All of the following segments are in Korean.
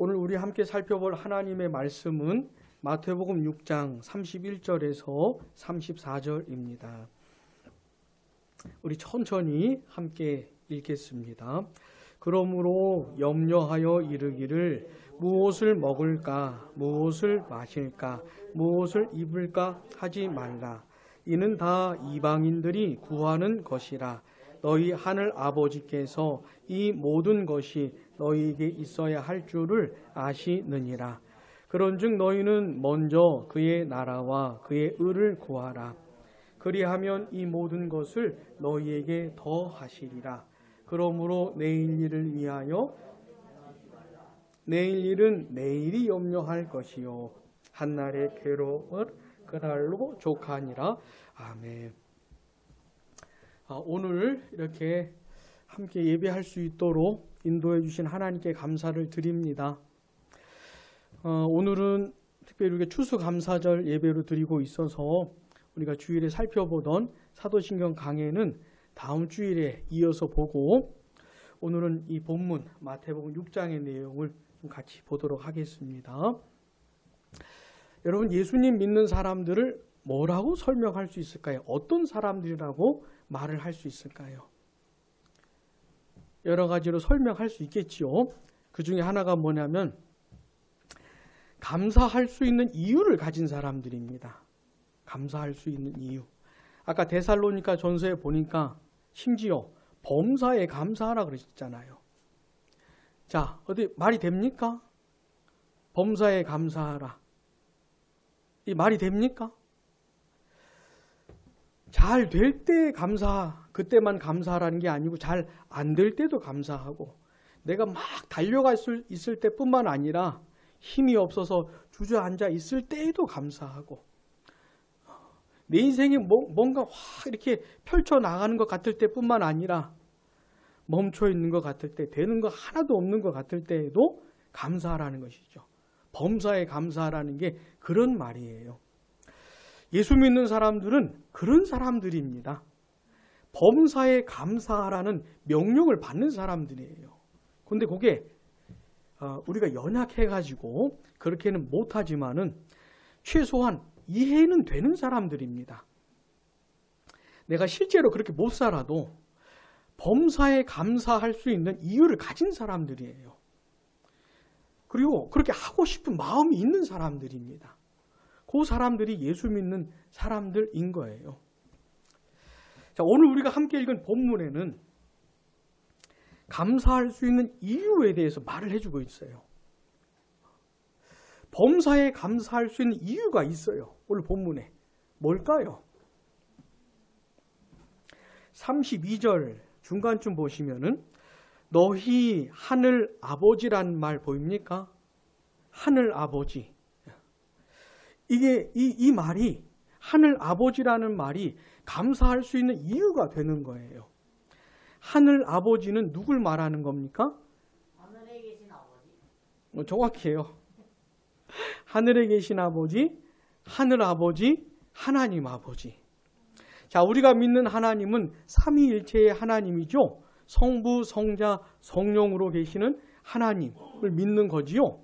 오늘 우리 함께 살펴볼 하나님의 말씀은 마태복음 6장 31절에서 34절입니다. 우리 천천히 함께 읽겠습니다. 그러므로 염려하여 이르기를 무엇을 먹을까, 무엇을 마실까, 무엇을 입을까 하지 말라. 이는 다 이방인들이 구하는 것이라. 너희 하늘 아버지께서 이 모든 것이 너희에게 있어야 할 줄을 아시느니라. 그런즉 너희는 먼저 그의 나라와 그의 의를 구하라. 그리하면 이 모든 것을 너희에게 더하시리라. 그러므로 내일 일을 위하여 내일 일은 내일이 염려할 것이요 한날의 괴로움은 그날로 족하니라. 아멘. 오늘 이렇게 함께 예배할 수 있도록 인도해 주신 하나님께 감사를 드립니다. 오늘은 특별히 우리가 추수감사절 예배로 드리고 있어서 우리가 주일에 살펴보던 사도신경 강해는 다음 주일에 이어서 보고, 오늘은 이 본문 마태복음 6장의 내용을 좀 같이 보도록 하겠습니다. 여러분, 예수님 믿는 사람들을 뭐라고 설명할 수 있을까요? 어떤 사람들이라고 말을 할 수 있을까요? 여러 가지로 설명할 수 있겠지요. 그 중에 하나가 뭐냐면 감사할 수 있는 이유를 가진 사람들입니다. 감사할 수 있는 이유. 아까 데살로니가 전서에 보니까 심지어 범사에 감사하라 그러셨잖아요. 자, 어디 말이 됩니까? 범사에 감사하라. 이 말이 됩니까? 잘 될 때 그때만 감사하라는 게 아니고 잘 안 될 때도 감사하고, 내가 막 달려갈 수 있을 때뿐만 아니라 힘이 없어서 주저앉아 있을 때에도 감사하고, 내 인생이 뭔가 확 이렇게 펼쳐나가는 것 같을 때뿐만 아니라 멈춰 있는 것 같을 때, 되는 거 하나도 없는 것 같을 때에도 감사하라는 것이죠. 범사에 감사하라는 게 그런 말이에요. 예수 믿는 사람들은 그런 사람들입니다. 범사에 감사하라는 명령을 받는 사람들이에요. 그런데 그게 우리가 연약해가지고 그렇게는 못하지만은 최소한 이해는 되는 사람들입니다. 내가 실제로 그렇게 못 살아도 범사에 감사할 수 있는 이유를 가진 사람들이에요. 그리고 그렇게 하고 싶은 마음이 있는 사람들입니다. 그 사람들이 예수 믿는 사람들인 거예요. 자, 오늘 우리가 함께 읽은 본문에는 감사할 수 있는 이유에 대해서 말을 해주고 있어요. 범사에 감사할 수 있는 이유가 있어요. 오늘 본문에. 뭘까요? 32절 중간쯤 보시면은 너희 하늘 아버지란 말 보입니까? 하늘 아버지. 이 말이, 하늘 아버지라는 말이 감사할 수 있는 이유가 되는 거예요. 하늘 아버지는 누굴 말하는 겁니까? 하늘에 계신 아버지. 정확해요. 하늘에 계신 아버지, 하늘 아버지, 하나님 아버지. 자, 우리가 믿는 하나님은 삼위일체의 하나님이죠. 성부, 성자, 성령으로 계시는 하나님을 믿는 거지요.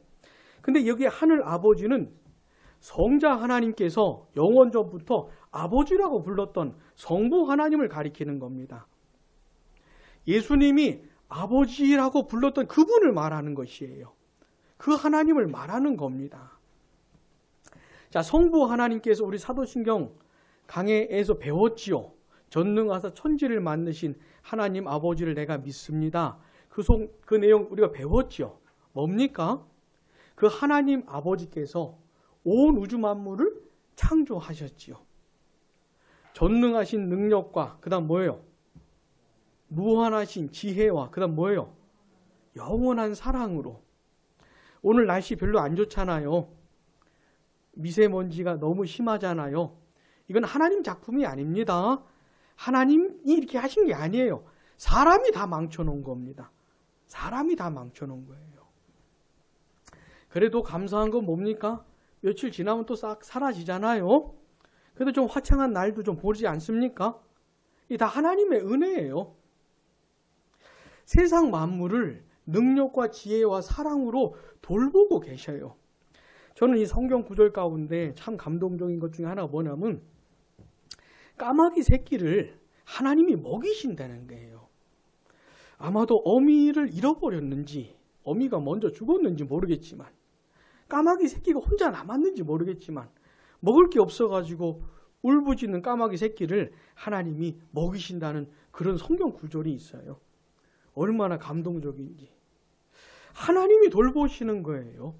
근데 여기 하늘 아버지는 성자 하나님께서 영원전부터 아버지라고 불렀던 성부 하나님을 가리키는 겁니다. 예수님이 아버지라고 불렀던 그분을 말하는 것이에요. 그 하나님을 말하는 겁니다. 자, 성부 하나님께서 우리 사도신경 강해에서 배웠지요. 전능하사 천지를 만드신 하나님 아버지를 내가 믿습니다. 그 내용 우리가 배웠지요. 뭡니까? 그 하나님 아버지께서 온 우주 만물을 창조하셨지요. 전능하신 능력과 그 다음 뭐예요? 무한하신 지혜와 그 다음 뭐예요? 영원한 사랑으로. 오늘 날씨 별로 안 좋잖아요. 미세먼지가 너무 심하잖아요. 이건 하나님 작품이 아닙니다. 하나님이 이렇게 하신 게 아니에요. 사람이 다 망쳐놓은 겁니다. 사람이 다 망쳐놓은 거예요. 그래도 감사한 건 뭡니까? 며칠 지나면 또 싹 사라지잖아요. 그래도 좀 화창한 날도 좀 보지 않습니까? 이 다 하나님의 은혜예요. 세상 만물을 능력과 지혜와 사랑으로 돌보고 계셔요. 저는 이 성경 구절 가운데 참 감동적인 것 중에 하나가 뭐냐면 까마귀 새끼를 하나님이 먹이신다는 거예요. 아마도 어미를 잃어버렸는지 어미가 먼저 죽었는지 모르겠지만 까마귀 새끼가 혼자 남았는지 모르겠지만 먹을 게 없어가지고 울부짖는 까마귀 새끼를 하나님이 먹이신다는 그런 성경 구절이 있어요. 얼마나 감동적인지. 하나님이 돌보시는 거예요.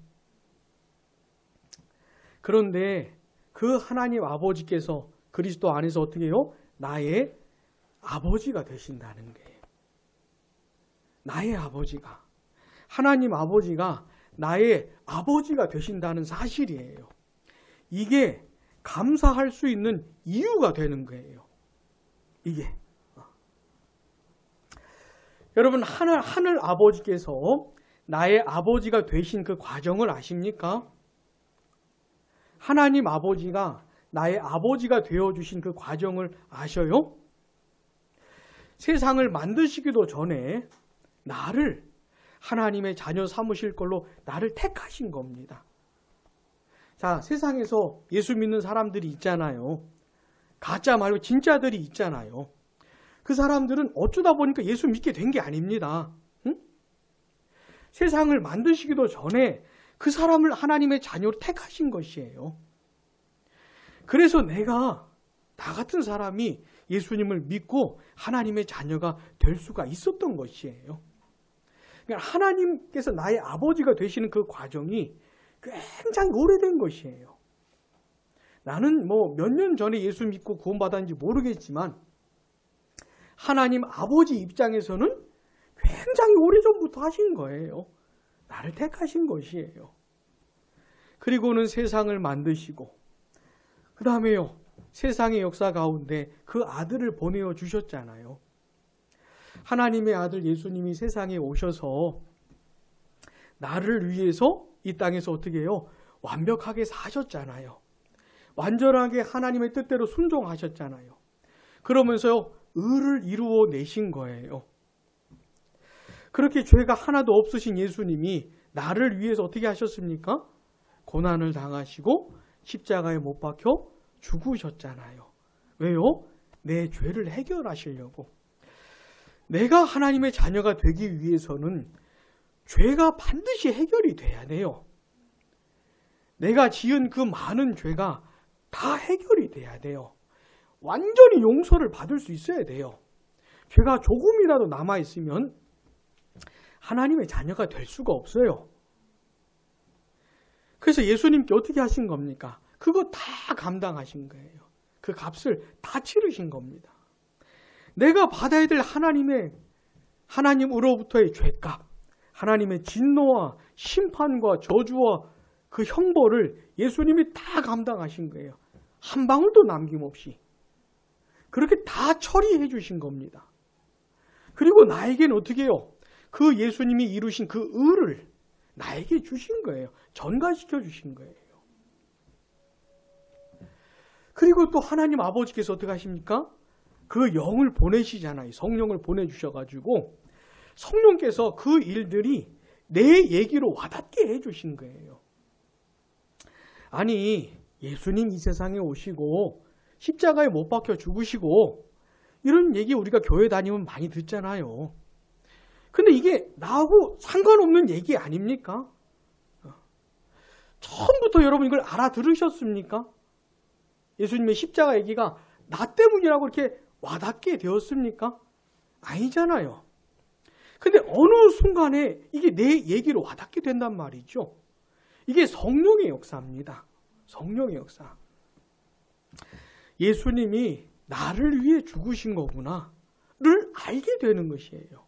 그런데 그 하나님 아버지께서 그리스도 안에서 어떻게 해요? 나의 아버지가 되신다는 거예요. 나의 아버지가. 하나님 아버지가 나의 아버지가 되신다는 사실이에요. 이게 감사할 수 있는 이유가 되는 거예요. 이게. 여러분, 하늘 아버지께서 나의 아버지가 되신 그 과정을 아십니까? 하나님 아버지가 나의 아버지가 되어주신 그 과정을 아셔요? 세상을 만드시기도 전에 나를 하나님의 자녀 삼으실 걸로 나를 택하신 겁니다. 자, 세상에서 예수 믿는 사람들이 있잖아요. 가짜 말고 진짜들이 있잖아요. 그 사람들은 어쩌다 보니까 예수 믿게 된 게 아닙니다. 응? 세상을 만드시기도 전에 그 사람을 하나님의 자녀로 택하신 것이에요. 그래서 나 같은 사람이 예수님을 믿고 하나님의 자녀가 될 수가 있었던 것이에요. 그러니까 하나님께서 나의 아버지가 되시는 그 과정이 굉장히 오래된 것이에요. 나는 몇 년 전에 예수 믿고 구원받았는지 모르겠지만 하나님 아버지 입장에서는 굉장히 오래전부터 하신 거예요. 나를 택하신 것이에요. 그리고는 세상을 만드시고 그 다음에요. 세상의 역사 가운데 그 아들을 보내어 주셨잖아요. 하나님의 아들 예수님이 세상에 오셔서 나를 위해서 이 땅에서 어떻게 해요? 완벽하게 사셨잖아요. 완전하게 하나님의 뜻대로 순종하셨잖아요. 그러면서요. 의를 이루어 내신 거예요. 그렇게 죄가 하나도 없으신 예수님이 나를 위해서 어떻게 하셨습니까? 고난을 당하시고 십자가에 못 박혀 죽으셨잖아요. 왜요? 내 죄를 해결하시려고. 내가 하나님의 자녀가 되기 위해서는 죄가 반드시 해결이 돼야 돼요. 내가 지은 그 많은 죄가 다 해결이 돼야 돼요. 완전히 용서를 받을 수 있어야 돼요. 죄가 조금이라도 남아있으면 하나님의 자녀가 될 수가 없어요. 그래서 예수님께 어떻게 하신 겁니까? 그거 다 감당하신 거예요. 그 값을 다 치르신 겁니다. 내가 받아야 될 하나님으로부터의 죄값, 하나님의 진노와 심판과 저주와 그 형벌을 예수님이 다 감당하신 거예요. 한 방울도 남김없이. 그렇게 다 처리해 주신 겁니다. 그리고 나에게는 어떻게 해요? 그 예수님이 이루신 그 의를 나에게 주신 거예요. 전가시켜 주신 거예요. 그리고 또 하나님 아버지께서 어떻게 하십니까? 그 영을 보내시잖아요. 성령을 보내주셔가지고 성령께서 그 일들이 내 얘기로 와닿게 해주신 거예요. 아니, 예수님 이 세상에 오시고 십자가에 못 박혀 죽으시고 이런 얘기 우리가 교회 다니면 많이 듣잖아요. 근데 이게 나하고 상관없는 얘기 아닙니까? 처음부터 여러분 이걸 알아들으셨습니까? 예수님의 십자가 얘기가 나 때문이라고 이렇게 와닿게 되었습니까? 아니잖아요. 근데 어느 순간에 이게 내 얘기로 와닿게 된단 말이죠. 이게 성령의 역사입니다. 성령의 역사. 예수님이 나를 위해 죽으신 거구나를 알게 되는 것이에요.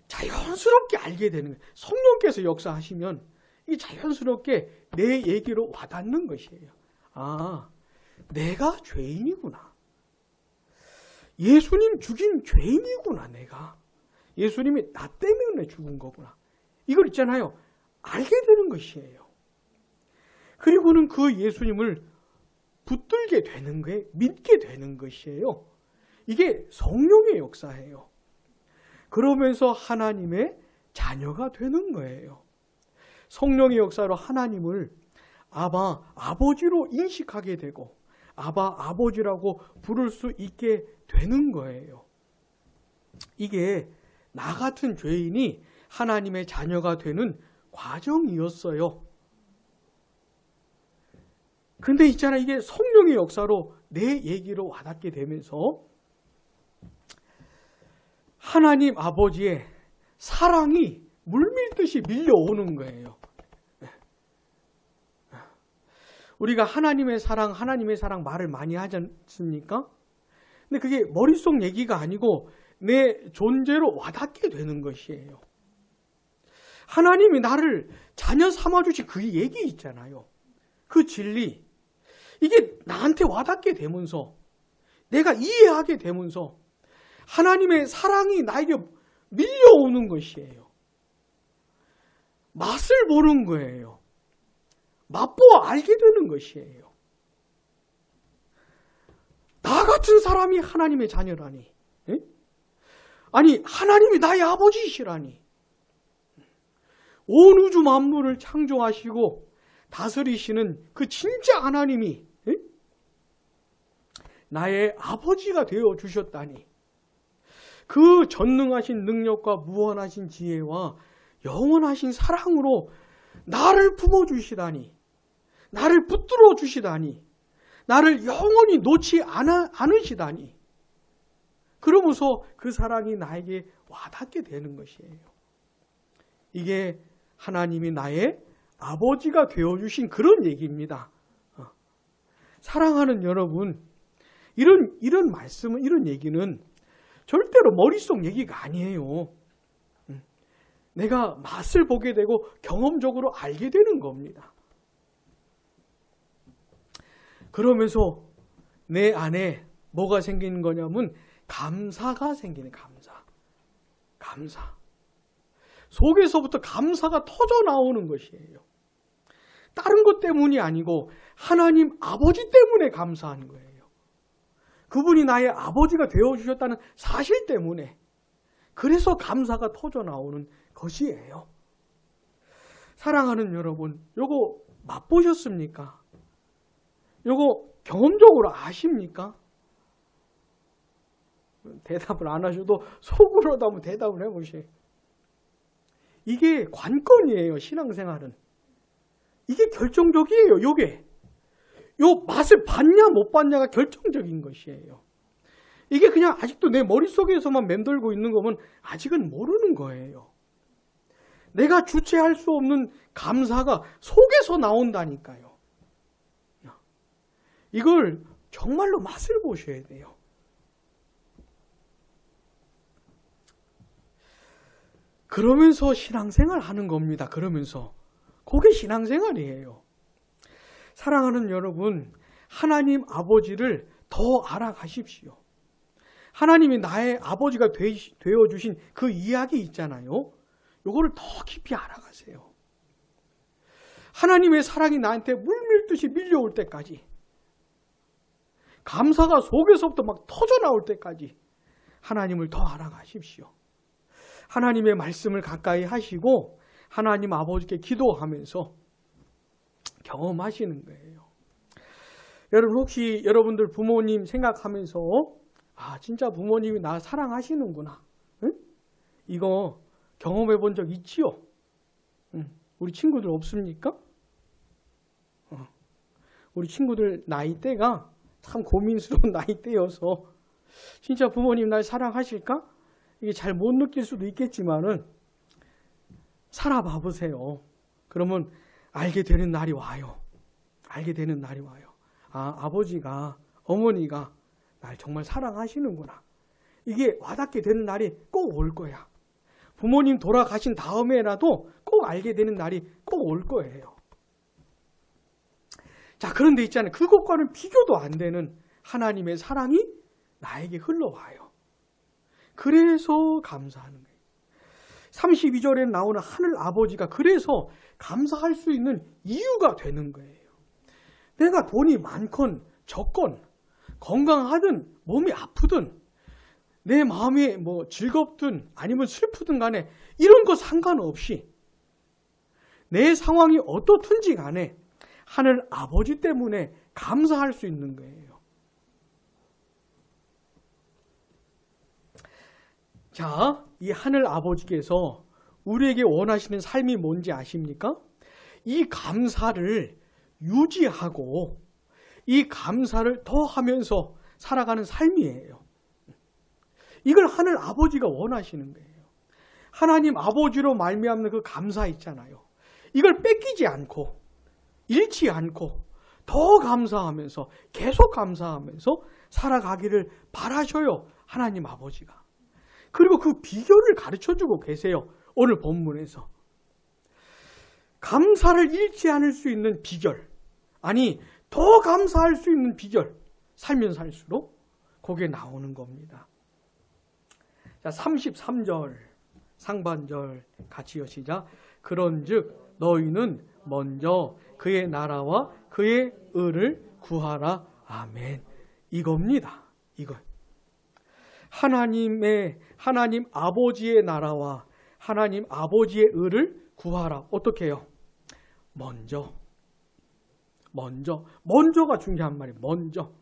자연스럽게 알게 되는 거예요. 성령께서 역사하시면 이게 자연스럽게 내 얘기로 와닿는 것이에요. 아, 내가 죄인이구나. 예수님 죽인 죄인이구나, 내가. 예수님이 나 때문에 죽은 거구나. 이걸 있잖아요. 알게 되는 것이에요. 그리고는 그 예수님을 붙들게 되는 거예요. 믿게 되는 것이에요. 이게 성령의 역사예요. 그러면서 하나님의 자녀가 되는 거예요. 성령의 역사로 하나님을 아바, 아버지로 인식하게 되고 아바, 아버지라고 부를 수 있게 되는 거예요. 이게 나 같은 죄인이 하나님의 자녀가 되는 과정이었어요. 근데 있잖아, 이게 성령의 역사로 내 얘기로 와닿게 되면서 하나님 아버지의 사랑이 물밀듯이 밀려오는 거예요. 우리가 하나님의 사랑 말을 많이 하지 않습니까? 근데 그게 머릿속 얘기가 아니고 내 존재로 와닿게 되는 것이에요. 하나님이 나를 자녀 삼아주신 그 얘기 있잖아요. 그 진리. 이게 나한테 와닿게 되면서 내가 이해하게 되면서 하나님의 사랑이 나에게 밀려오는 것이에요. 맛을 보는 거예요. 맛보아 알게 되는 것이에요. 나 같은 사람이 하나님의 자녀라니. 에? 아니, 하나님이 나의 아버지시라니. 온 우주 만물을 창조하시고 다스리시는 그 진짜 하나님이 나의 아버지가 되어 주셨다니. 그 전능하신 능력과 무한하신 지혜와 영원하신 사랑으로 나를 품어주시다니. 나를 붙들어 주시다니. 나를 영원히 놓지 않으시다니. 그러면서 그 사랑이 나에게 와닿게 되는 것이에요. 이게 하나님이 나의 아버지가 되어주신 그런 얘기입니다. 사랑하는 여러분, 이런 말씀은, 이런 얘기는 절대로 머릿속 얘기가 아니에요. 내가 맛을 보게 되고 경험적으로 알게 되는 겁니다. 그러면서 내 안에 뭐가 생기는 거냐면 감사가 생기는 감사. 속에서부터 감사가 터져 나오는 것이에요. 다른 것 때문이 아니고 하나님 아버지 때문에 감사하는 거예요. 그분이 나의 아버지가 되어주셨다는 사실 때문에, 그래서 감사가 터져 나오는 것이에요. 사랑하는 여러분, 요거 맛보셨습니까? 요거 경험적으로 아십니까? 대답을 안 하셔도 속으로도 한번 대답을 해보세요. 이게 관건이에요, 신앙생활은. 이게 결정적이에요, 요게. 요 맛을 봤냐 못 봤냐가 결정적인 것이에요. 이게 그냥 아직도 내 머릿속에서만 맴돌고 있는 거면 아직은 모르는 거예요. 내가 주체할 수 없는 감사가 속에서 나온다니까요. 이걸 정말로 맛을 보셔야 돼요. 그러면서 신앙생활 하는 겁니다. 그러면서. 그게 신앙생활이에요. 사랑하는 여러분, 하나님 아버지를 더 알아가십시오. 하나님이 나의 아버지가 되어주신 그 이야기 있잖아요. 요거를 더 깊이 알아가세요. 하나님의 사랑이 나한테 물밀듯이 밀려올 때까지, 감사가 속에서부터 막 터져 나올 때까지 하나님을 더 알아가십시오. 하나님의 말씀을 가까이 하시고 하나님 아버지께 기도하면서 경험하시는 거예요. 여러분, 혹시 여러분들 부모님 생각하면서 진짜 부모님이 나 사랑하시는구나, 응? 이거 경험해 본 적 있지요? 우리 친구들 없습니까? 우리 친구들 나이대가 참 고민스러운 나이대여서 진짜 부모님 날 사랑하실까? 이게 잘 못 느낄 수도 있겠지만은 살아봐 보세요. 그러면 알게 되는 날이 와요. 알게 되는 날이 와요. 아버지가, 어머니가 날 정말 사랑하시는구나. 이게 와닿게 되는 날이 꼭 올 거야. 부모님 돌아가신 다음에라도 꼭 알게 되는 날이 꼭 올 거예요. 자, 그런데 있잖아요. 그것과는 비교도 안 되는 하나님의 사랑이 나에게 흘러와요. 그래서 감사하는 거예요. 32절에 나오는 하늘 아버지가 그래서 감사할 수 있는 이유가 되는 거예요. 내가 돈이 많건 적건, 건강하든 몸이 아프든, 내 마음이 뭐 즐겁든 아니면 슬프든 간에 이런 거 상관없이 내 상황이 어떻든지 간에 하늘 아버지 때문에 감사할 수 있는 거예요. 자, 이 하늘 아버지께서 우리에게 원하시는 삶이 뭔지 아십니까? 이 감사를 유지하고 이 감사를 더 하면서 살아가는 삶이에요. 이걸 하늘 아버지가 원하시는 거예요. 하나님 아버지로 말미암는 그 감사 있잖아요. 이걸 뺏기지 않고 잃지 않고 더 감사하면서 계속 감사하면서 살아가기를 바라셔요. 하나님 아버지가. 그리고 그 비결을 가르쳐주고 계세요. 오늘 본문에서. 감사를 잃지 않을 수 있는 비결, 아니 더 감사할 수 있는 비결, 살면 살수록 그게 나오는 겁니다. 자, 33절 상반절 같이 여시자. 그런즉 너희는 먼저 그의 나라와 그의 의를 구하라. 아멘. 이겁니다. 이거. 하나님 아버지의 나라와 하나님 아버지의 의를 구하라. 어떻게 해요? 먼저가 중요한 말이에요. 먼저.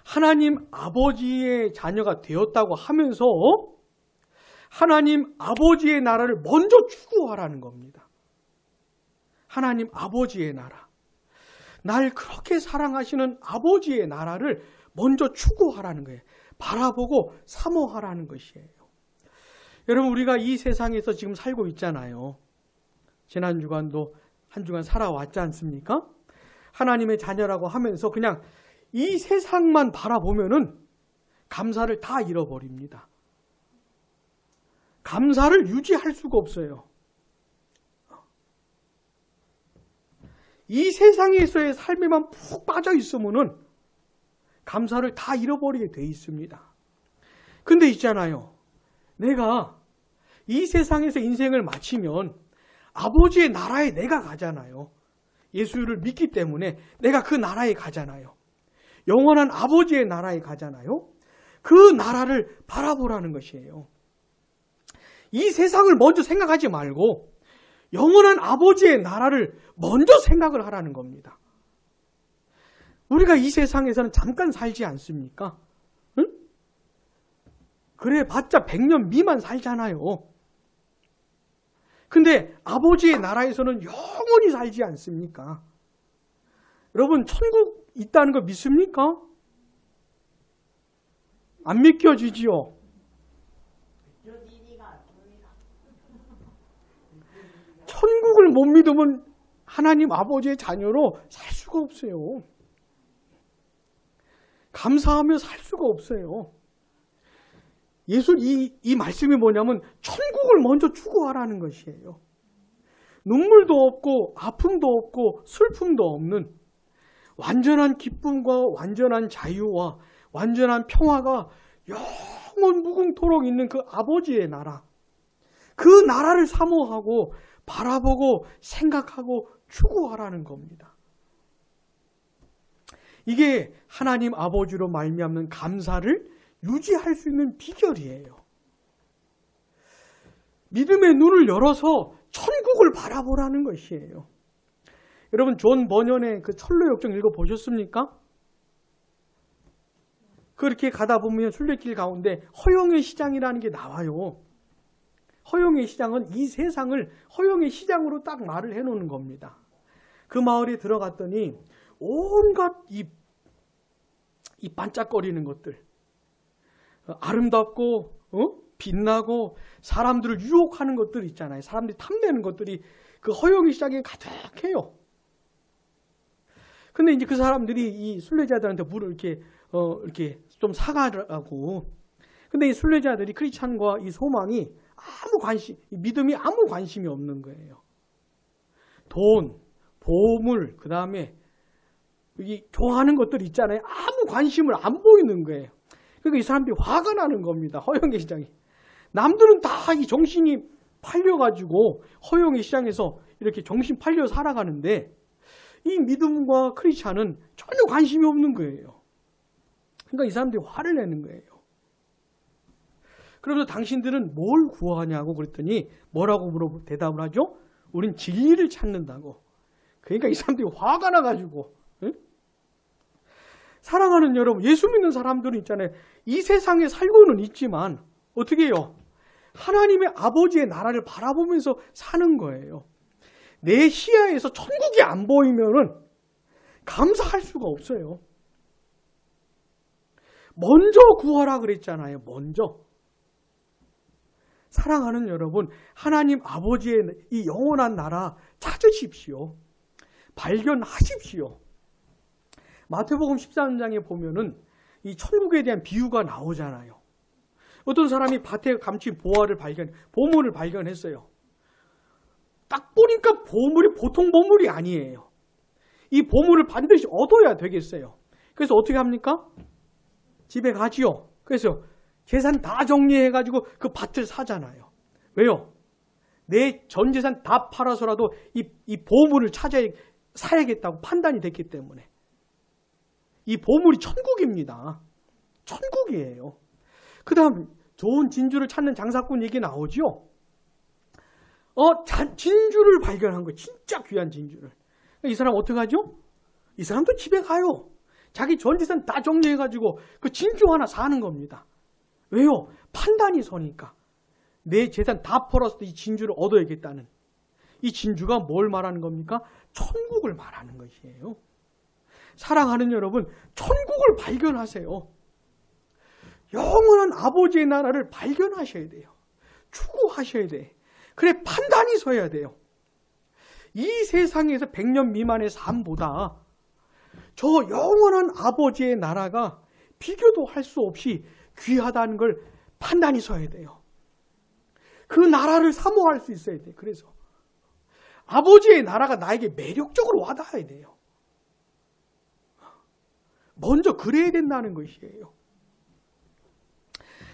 하나님 아버지의 자녀가 되었다고 하면서 하나님 아버지의 나라를 먼저 추구하라는 겁니다. 하나님 아버지의 나라. 날 그렇게 사랑하시는 아버지의 나라를 먼저 추구하라는 거예요. 바라보고 사모하라는 것이에요. 여러분, 우리가 이 세상에서 지금 살고 있잖아요. 지난 주간도 한 주간 살아왔지 않습니까? 하나님의 자녀라고 하면서 그냥 이 세상만 바라보면은 감사를 다 잃어버립니다. 감사를 유지할 수가 없어요. 이 세상에서의 삶에만 푹 빠져 있으면은 감사를 다 잃어버리게 돼 있습니다. 근데 있잖아요. 내가 이 세상에서 인생을 마치면 아버지의 나라에 내가 가잖아요. 예수를 믿기 때문에 내가 그 나라에 가잖아요. 영원한 아버지의 나라에 가잖아요. 그 나라를 바라보라는 것이에요. 이 세상을 먼저 생각하지 말고 영원한 아버지의 나라를 먼저 생각을 하라는 겁니다. 우리가 이 세상에서는 잠깐 살지 않습니까? 응? 그래 봤자 100년 미만 살잖아요. 근데 아버지의 나라에서는 영원히 살지 않습니까? 여러분, 천국 있다는 거 믿습니까? 안 믿겨지지요? 천국을 못 믿으면 하나님 아버지의 자녀로 살 수가 없어요. 감사하며 살 수가 없어요. 예수 이 말씀이 뭐냐면 천국을 먼저 추구하라는 것이에요. 눈물도 없고 아픔도 없고 슬픔도 없는 완전한 기쁨과 완전한 자유와 완전한 평화가 영원 무궁토록 있는 그 아버지의 나라. 그 나라를 사모하고 바라보고 생각하고 추구하라는 겁니다. 이게 하나님 아버지로 말미암는 감사를 유지할 수 있는 비결이에요. 믿음의 눈을 열어서 천국을 바라보라는 것이에요. 여러분, 존 버년의 그 철로역정 읽어보셨습니까? 그렇게 가다 보면 순례길 가운데 허영의 시장이라는 게 나와요. 허영의 시장은 이 세상을 허영의 시장으로 딱 말을 해놓는 겁니다. 그 마을에 들어갔더니 온갖 이 반짝거리는 것들, 아름답고 빛나고 사람들을 유혹하는 것들 있잖아요. 사람들이 탐내는 것들이 그 허영의 시장에 가득해요. 근데 이제 그 사람들이 이 순례자들한테 물을 이렇게 좀 사가라고. 근데 이 순례자들이 크리스찬과 이 소망이 믿음이 아무 관심이 없는 거예요. 돈, 보물, 그 다음에 이 좋아하는 것들 있잖아요. 아무 관심을 안 보이는 거예요. 그러니까 이 사람들이 화가 나는 겁니다. 허영의 시장이. 남들은 다 이 정신이 팔려가지고 허영의 시장에서 이렇게 정신 팔려 살아가는데 이 믿음과 크리스찬은 전혀 관심이 없는 거예요. 그러니까 이 사람들이 화를 내는 거예요. 그러면서 당신들은 뭘 구하냐고 그랬더니 뭐라고 대답을 하죠? 우린 진리를 찾는다고. 그러니까 이 사람들이 화가 나가지고. 응? 사랑하는 여러분, 예수 믿는 사람들은 있잖아요. 이 세상에 살고는 있지만 어떻게 해요? 하나님의 아버지의 나라를 바라보면서 사는 거예요. 내 시야에서 천국이 안 보이면은 감사할 수가 없어요. 먼저 구하라 그랬잖아요. 먼저. 사랑하는 여러분, 하나님 아버지의 이 영원한 나라 찾으십시오. 발견하십시오. 마태복음 13장에 보면은 이 천국에 대한 비유가 나오잖아요. 어떤 사람이 밭에 감춘 보물을 발견했어요. 딱 보니까 보물이 보통 보물이 아니에요. 이 보물을 반드시 얻어야 되겠어요. 그래서 어떻게 합니까? 집에 가지요. 그래서 재산 다 정리해가지고 그 밭을 사잖아요. 왜요? 내 전 재산 다 팔아서라도 이 보물을 사야겠다고 판단이 됐기 때문에. 이 보물이 천국입니다. 천국이에요. 그 다음 좋은 진주를 찾는 장사꾼 얘기 나오죠. 진주를 발견한 거예요. 진짜 귀한 진주를. 이 사람 어떻게 하죠? 이 사람도 집에 가요. 자기 전 재산 다 정리해가지고 그 진주 하나 사는 겁니다. 왜요? 판단이 서니까. 내 재산 다 팔아서 이 진주를 얻어야겠다는. 이 진주가 뭘 말하는 겁니까? 천국을 말하는 것이에요. 사랑하는 여러분, 천국을 발견하세요. 영원한 아버지의 나라를 발견하셔야 돼요. 추구하셔야 돼. 그래 판단이 서야 돼요. 이 세상에서 100년 미만의 삶보다 저 영원한 아버지의 나라가 비교도 할 수 없이 귀하다는 걸 판단이 서야 돼요. 그 나라를 사모할 수 있어야 돼요. 그래서 아버지의 나라가 나에게 매력적으로 와닿아야 돼요. 먼저 그래야 된다는 것이에요.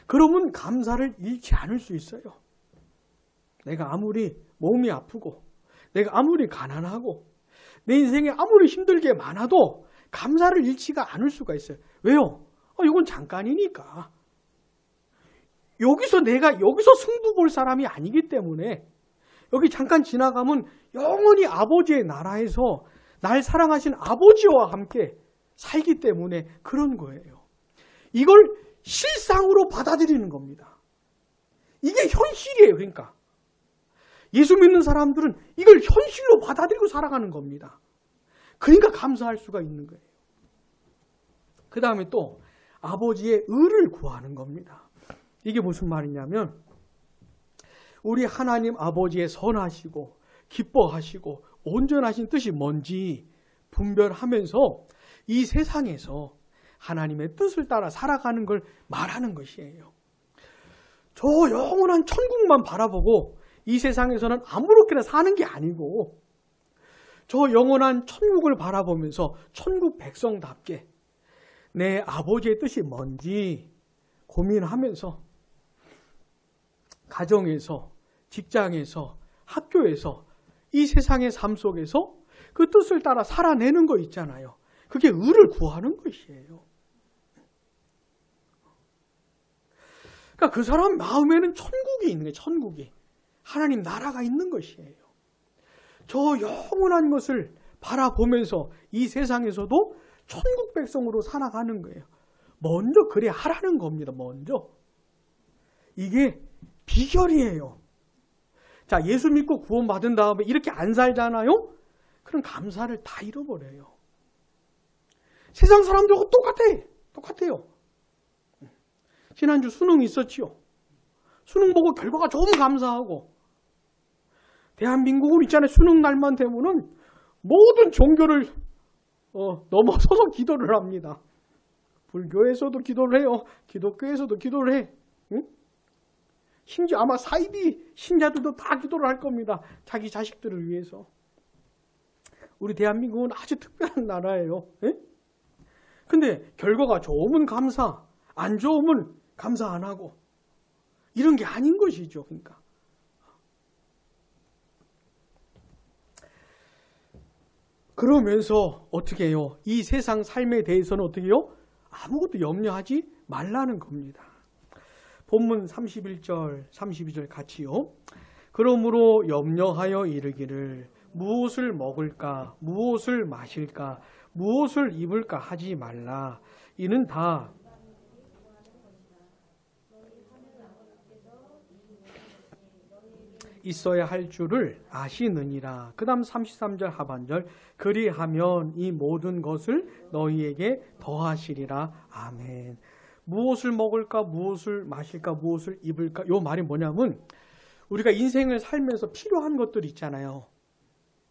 그러면 감사를 잃지 않을 수 있어요. 내가 아무리 몸이 아프고 내가 아무리 가난하고 내 인생에 아무리 힘들게 많아도 감사를 잃지가 않을 수가 있어요. 왜요? 이건 잠깐이니까. 여기서 승부 볼 사람이 아니기 때문에 여기 잠깐 지나가면 영원히 아버지의 나라에서 날 사랑하신 아버지와 함께 살기 때문에 그런 거예요. 이걸 실상으로 받아들이는 겁니다. 이게 현실이에요. 그러니까 예수 믿는 사람들은 이걸 현실로 받아들이고 살아가는 겁니다. 그러니까 감사할 수가 있는 거예요. 그 다음에 또 아버지의 의를 구하는 겁니다. 이게 무슨 말이냐면 우리 하나님 아버지의 선하시고 기뻐하시고 온전하신 뜻이 뭔지 분별하면서 이 세상에서 하나님의 뜻을 따라 살아가는 걸 말하는 것이에요. 저 영원한 천국만 바라보고 이 세상에서는 아무렇게나 사는 게 아니고 저 영원한 천국을 바라보면서 천국 백성답게 내 아버지의 뜻이 뭔지 고민하면서 가정에서, 직장에서, 학교에서 이 세상의 삶 속에서 그 뜻을 따라 살아내는 거 있잖아요. 그게 의를 구하는 것이에요. 그러니까 그 사람 마음에는 천국이 있는 거예요. 천국이. 하나님 나라가 있는 것이에요. 저 영원한 것을 바라보면서 이 세상에서도 천국 백성으로 살아가는 거예요. 먼저 그래 하라는 겁니다. 먼저. 이게 비결이에요. 자, 예수 믿고 구원받은 다음에 이렇게 안 살잖아요? 그럼 감사를 다 잃어버려요. 세상 사람들하고 똑같아요. 지난주 수능 있었지요. 수능 보고 결과가 좋으면 감사하고 대한민국은 있잖아요. 수능 날만 되면은 모든 종교를 넘어서서 기도를 합니다. 불교에서도 기도를 해요. 기독교에서도 기도를 해. 응? 심지어 아마 사이비 신자들도 다 기도를 할 겁니다. 자기 자식들을 위해서. 우리 대한민국은 아주 특별한 나라예요. 근데 결과가 좋으면 감사, 안 좋으면 감사 안 하고 이런 게 아닌 것이죠. 그러니까. 그러면서 어떻게 해요? 이 세상 삶에 대해서는 어떻게 해요? 아무것도 염려하지 말라는 겁니다. 본문 31절, 32절 같이요. 그러므로 염려하여 이르기를 무엇을 먹을까, 무엇을 마실까, 무엇을 입을까 하지 말라. 이는 다 있어야 할 줄을 아시느니라. 그 다음 33절 하반절, 그리하면 이 모든 것을 너희에게 더하시리라. 아멘. 무엇을 먹을까, 무엇을 마실까, 무엇을 입을까. 이 말이 뭐냐면 우리가 인생을 살면서 필요한 것들이 있잖아요.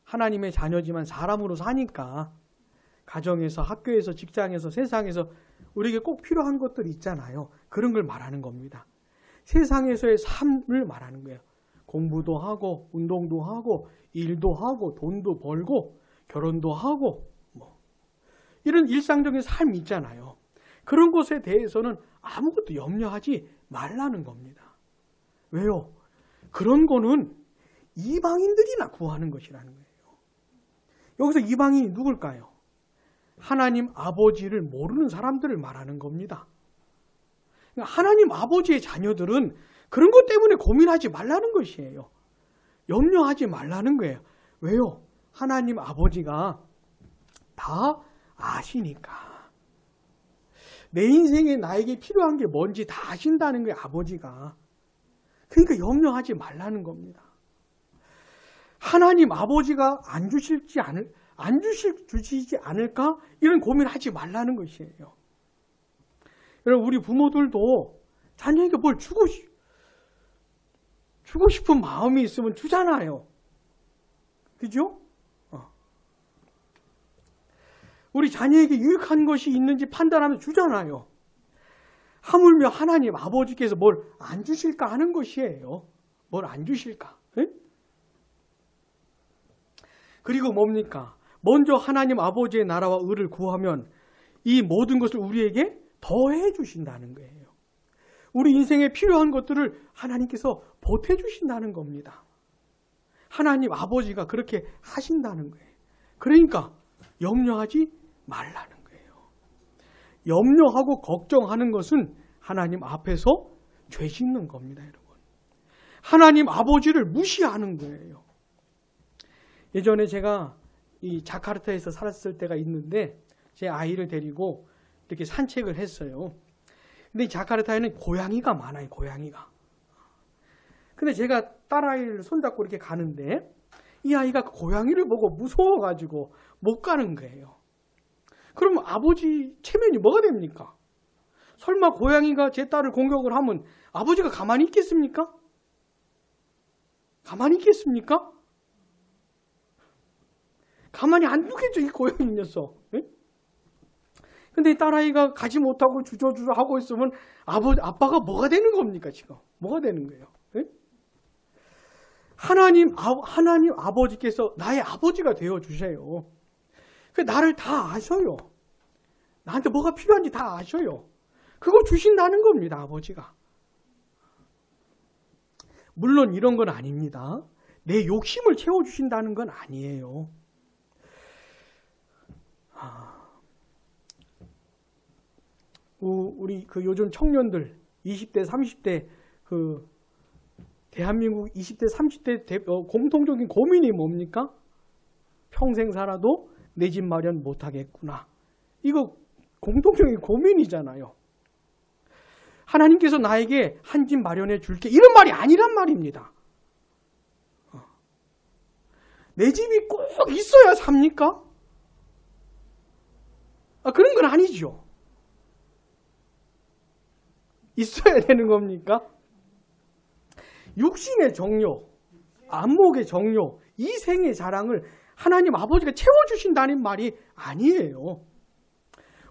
하나님의 자녀지만 사람으로 사니까 가정에서, 학교에서, 직장에서, 세상에서 우리에게 꼭 필요한 것들이 있잖아요. 그런 걸 말하는 겁니다. 세상에서의 삶을 말하는 거예요. 공부도 하고, 운동도 하고, 일도 하고, 돈도 벌고, 결혼도 하고, 이런 일상적인 삶이 있잖아요. 그런 것에 대해서는 아무것도 염려하지 말라는 겁니다. 왜요? 그런 거는 이방인들이나 구하는 것이라는 거예요. 여기서 이방인이 누굴까요? 하나님 아버지를 모르는 사람들을 말하는 겁니다. 하나님 아버지의 자녀들은 그런 것 때문에 고민하지 말라는 것이에요. 염려하지 말라는 거예요. 왜요? 하나님 아버지가 다 아시니까. 내 인생에 나에게 필요한 게 뭔지 다 아신다는 거예요, 아버지가. 그러니까 염려하지 말라는 겁니다. 하나님 아버지가 안 주시지 않을까? 이런 고민하지 말라는 것이에요. 여러분, 우리 부모들도 자녀에게 뭘 주고 싶은 마음이 있으면 주잖아요. 그죠? 우리 자녀에게 유익한 것이 있는지 판단하면서 주잖아요. 하물며 하나님 아버지께서 뭘 안 주실까 하는 것이에요. 뭘 안 주실까? 에? 그리고 뭡니까? 먼저 하나님 아버지의 나라와 의를 구하면 이 모든 것을 우리에게 더해 주신다는 거예요. 우리 인생에 필요한 것들을 하나님께서 보태 주신다는 겁니다. 하나님 아버지가 그렇게 하신다는 거예요. 그러니까 염려하지 말라는 거예요. 염려하고 걱정하는 것은 하나님 앞에서 죄 짓는 겁니다, 여러분. 하나님 아버지를 무시하는 거예요. 예전에 제가 이 자카르타에서 살았을 때가 있는데 제 아이를 데리고 이렇게 산책을 했어요. 근데 이 자카르타에는 고양이가 많아요, 고양이가. 근데 제가 딸아이를 손잡고 이렇게 가는데 이 아이가 고양이를 보고 무서워가지고 못 가는 거예요. 그러면 아버지 체면이 뭐가 됩니까? 설마 고양이가 제 딸을 공격을 하면 아버지가 가만히 있겠습니까? 가만히 있겠습니까? 가만히 안 두겠죠, 이 고양이 녀석. 근데 이 딸아이가 가지 못하고 주저주저 하고 있으면 아빠가 뭐가 되는 겁니까, 지금? 뭐가 되는 거예요? 하나님 아버지께서 나의 아버지가 되어 주세요. 나를 다 아셔요. 나한테 뭐가 필요한지 다 아셔요. 그거 주신다는 겁니다, 아버지가. 물론 이런 건 아닙니다. 내 욕심을 채워주신다는 건 아니에요. 우리 요즘 청년들 20대, 30대 대한민국 20대, 30대 공통적인 고민이 뭡니까? 평생 살아도 내 집 마련 못하겠구나. 이거 공통적인 고민이잖아요. 하나님께서 나에게 한 집 마련해 줄게. 이런 말이 아니란 말입니다. 내 집이 꼭 있어야 삽니까? 그런 건 아니죠. 있어야 되는 겁니까? 육신의 정욕, 안목의 정욕, 이생의 자랑을 하나님 아버지가 채워주신다는 말이 아니에요.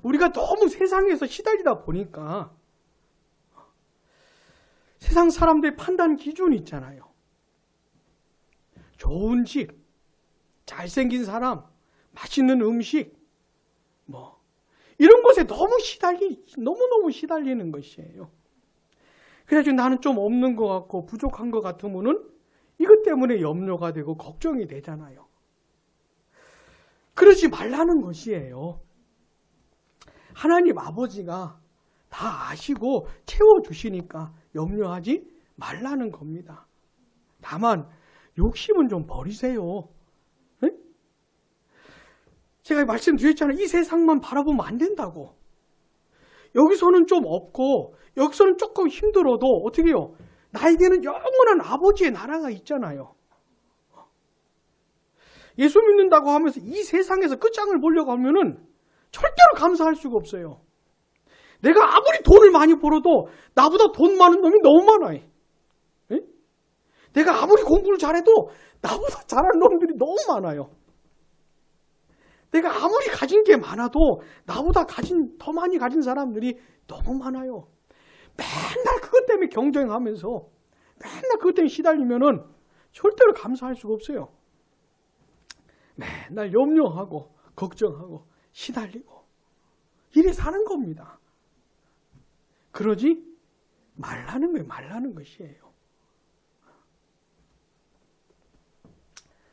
우리가 너무 세상에서 시달리다 보니까 세상 사람들의 판단 기준이 있잖아요. 좋은 집, 잘생긴 사람, 맛있는 음식, 이런 것에 너무너무 시달리는 것이에요. 그래가지고 나는 좀 없는 것 같고 부족한 것 같으면은 이것 때문에 염려가 되고 걱정이 되잖아요. 그러지 말라는 것이에요. 하나님 아버지가 다 아시고 채워주시니까 염려하지 말라는 겁니다. 다만 욕심은 좀 버리세요. 네? 제가 말씀드렸잖아요. 이 세상만 바라보면 안 된다고. 여기서는 좀 없고 여기서는 조금 힘들어도 어떻게 해요? 나에게는 영원한 아버지의 나라가 있잖아요. 예수 믿는다고 하면서 이 세상에서 끝장을 보려고 하면은 절대로 감사할 수가 없어요. 내가 아무리 돈을 많이 벌어도 나보다 돈 많은 놈이 너무 많아요. 네? 내가 아무리 공부를 잘해도 나보다 잘하는 놈들이 너무 많아요. 내가 아무리 가진 게 많아도 나보다 더 많이 가진 사람들이 너무 많아요. 맨날 그것 때문에 경쟁하면서 맨날 그것 때문에 시달리면은 절대로 감사할 수가 없어요. 맨날 염려하고 걱정하고 시달리고 이래 사는 겁니다. 그러지 말라는 거예요. 말라는 것이에요.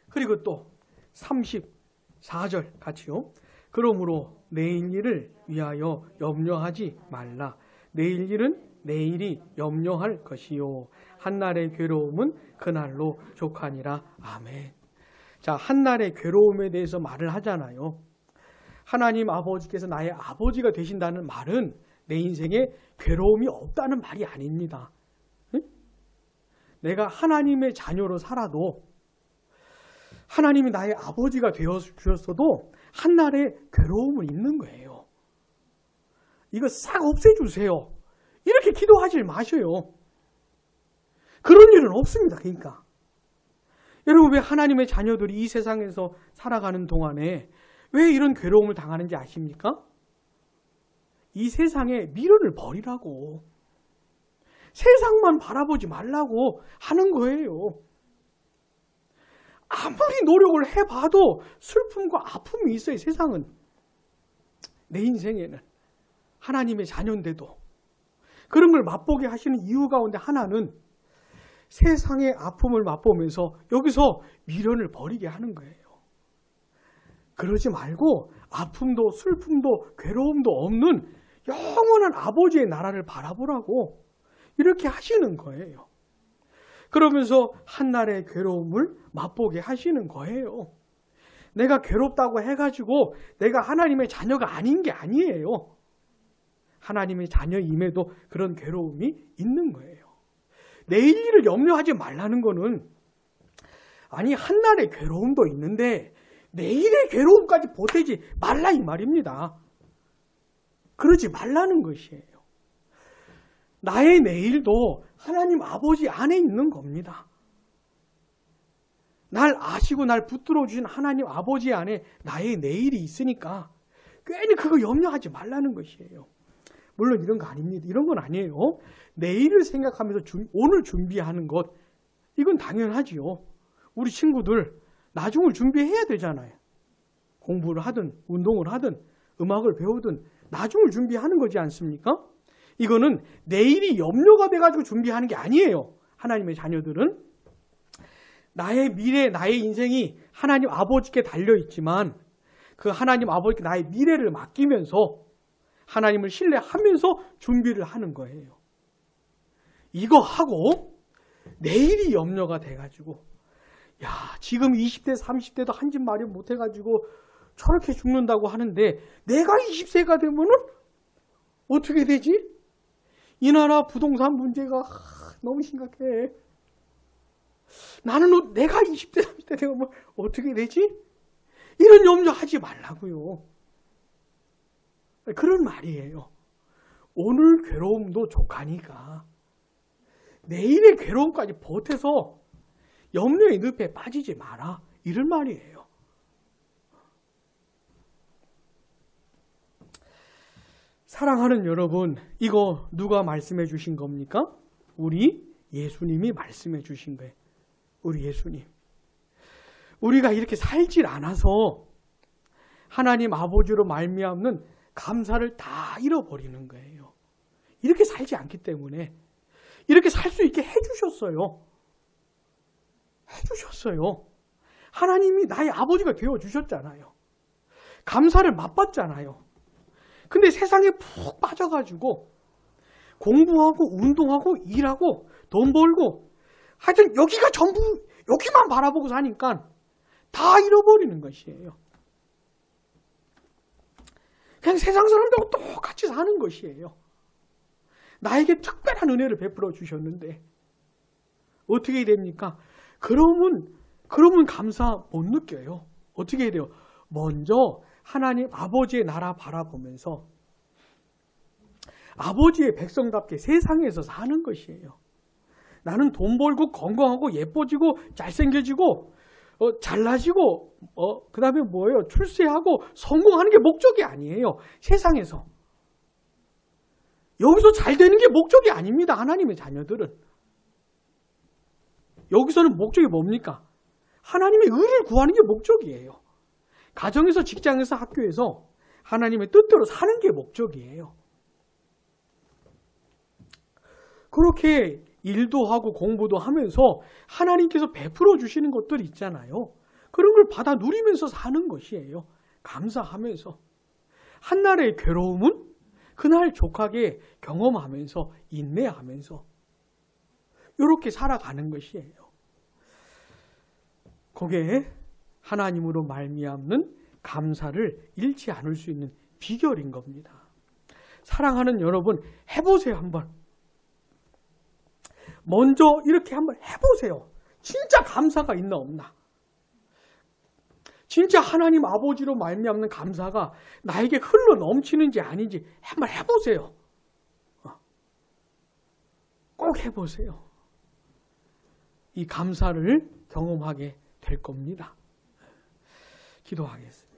그리고 또 34절 같이요. 그러므로 내일 일을 위하여 염려하지 말라. 내일 일은 내일이 염려할 것이요. 한날의 괴로움은 그날로 족하니라. 아멘. 자, 한날의 괴로움에 대해서 말을 하잖아요. 하나님 아버지께서 나의 아버지가 되신다는 말은 내 인생에 괴로움이 없다는 말이 아닙니다. 응? 내가 하나님의 자녀로 살아도 하나님이 나의 아버지가 되어 주셨어도 한날의 괴로움은 있는 거예요. 이거 싹 없애주세요. 이렇게 기도하지 마셔요. 그런 일은 없습니다. 그러니까 여러분, 왜 하나님의 자녀들이 이 세상에서 살아가는 동안에 왜 이런 괴로움을 당하는지 아십니까? 이 세상에 미련을 버리라고, 세상만 바라보지 말라고 하는 거예요. 아무리 노력을 해봐도 슬픔과 아픔이 있어요. 세상은. 내 인생에는 하나님의 자녀인데도 그런 걸 맛보게 하시는 이유 가운데 하나는 세상의 아픔을 맛보면서 여기서 미련을 버리게 하는 거예요. 그러지 말고 아픔도 슬픔도 괴로움도 없는 영원한 아버지의 나라를 바라보라고 이렇게 하시는 거예요. 그러면서 한날의 괴로움을 맛보게 하시는 거예요. 내가 괴롭다고 해가지고 내가 하나님의 자녀가 아닌 게 아니에요. 하나님의 자녀임에도 그런 괴로움이 있는 거예요. 내일 일을 염려하지 말라는 거는, 아니 한날의 괴로움도 있는데 내일의 괴로움까지 보태지 말라 이 말입니다. 그러지 말라는 것이에요. 나의 내일도 하나님 아버지 안에 있는 겁니다. 날 아시고 날 붙들어 주신 하나님 아버지 안에 나의 내일이 있으니까 괜히 그거 염려하지 말라는 것이에요. 물론 이런 거 아닙니다. 이런 건 아니에요. 내일을 생각하면서 오늘 준비하는 것, 이건 당연하지요. 우리 친구들 나중을 준비해야 되잖아요. 공부를 하든 운동을 하든 음악을 배우든 나중을 준비하는 거지 않습니까? 이거는 내일이 염려가 돼가지고 준비하는 게 아니에요. 하나님의 자녀들은 나의 미래, 나의 인생이 하나님 아버지께 달려있지만 그 하나님 아버지께 나의 미래를 맡기면서 하나님을 신뢰하면서 준비를 하는 거예요. 이거 하고 내일이 염려가 돼가지고 야, 지금 20대, 30대도 한 집 마련 못해가지고 저렇게 죽는다고 하는데 내가 20세가 되면은 어떻게 되지? 이 나라 부동산 문제가 너무 심각해. 나는 내가 20대, 30대 되면 어떻게 되지? 이런 염려하지 말라고요. 그런 말이에요. 오늘 괴로움도 족하니까 내일의 괴로움까지 보태서 염려의 늪에 빠지지 마라. 이런 말이에요. 사랑하는 여러분, 이거 누가 말씀해 주신 겁니까? 우리 예수님이 말씀해 주신 거예요. 우리 예수님. 우리가 이렇게 살질 않아서 하나님 아버지로 말미암는 감사를 다 잃어버리는 거예요. 이렇게 살지 않기 때문에 이렇게 살 수 있게 해주셨어요. 해주셨어요. 하나님이 나의 아버지가 되어주셨잖아요. 감사를 맛봤잖아요. 근데 세상에 푹 빠져가지고 공부하고 운동하고 일하고 돈 벌고 하여튼 여기가 전부 여기만 바라보고 사니까 다 잃어버리는 것이에요. 그냥 세상 사람들하고 똑같이 사는 것이에요. 나에게 특별한 은혜를 베풀어 주셨는데 어떻게 됩니까? 그러면 감사 못 느껴요. 어떻게 해야 돼요? 먼저 하나님 아버지의 나라 바라보면서 아버지의 백성답게 세상에서 사는 것이에요. 나는 돈 벌고 건강하고 예뻐지고 잘생겨지고 잘나지고 그 다음에 뭐예요? 출세하고 성공하는 게 목적이 아니에요. 세상에서. 여기서 잘 되는 게 목적이 아닙니다. 하나님의 자녀들은. 여기서는 목적이 뭡니까? 하나님의 의를 구하는 게 목적이에요. 가정에서, 직장에서, 학교에서 하나님의 뜻대로 사는 게 목적이에요. 그렇게 일도 하고 공부도 하면서 하나님께서 베풀어 주시는 것들이 있잖아요. 그런 걸 받아 누리면서 사는 것이에요. 감사하면서. 한날의 괴로움은 그날 족하게 경험하면서 인내하면서 이렇게 살아가는 것이에요. 그게 하나님으로 말미암는 감사를 잃지 않을 수 있는 비결인 겁니다. 사랑하는 여러분, 해보세요. 한번. 먼저 이렇게 한번 해보세요. 진짜 감사가 있나 없나. 진짜 하나님 아버지로 말미암는 감사가 나에게 흘러 넘치는지 아닌지 한번 해보세요. 꼭 해보세요. 이 감사를 경험하게 될 겁니다. 기도하겠습니다.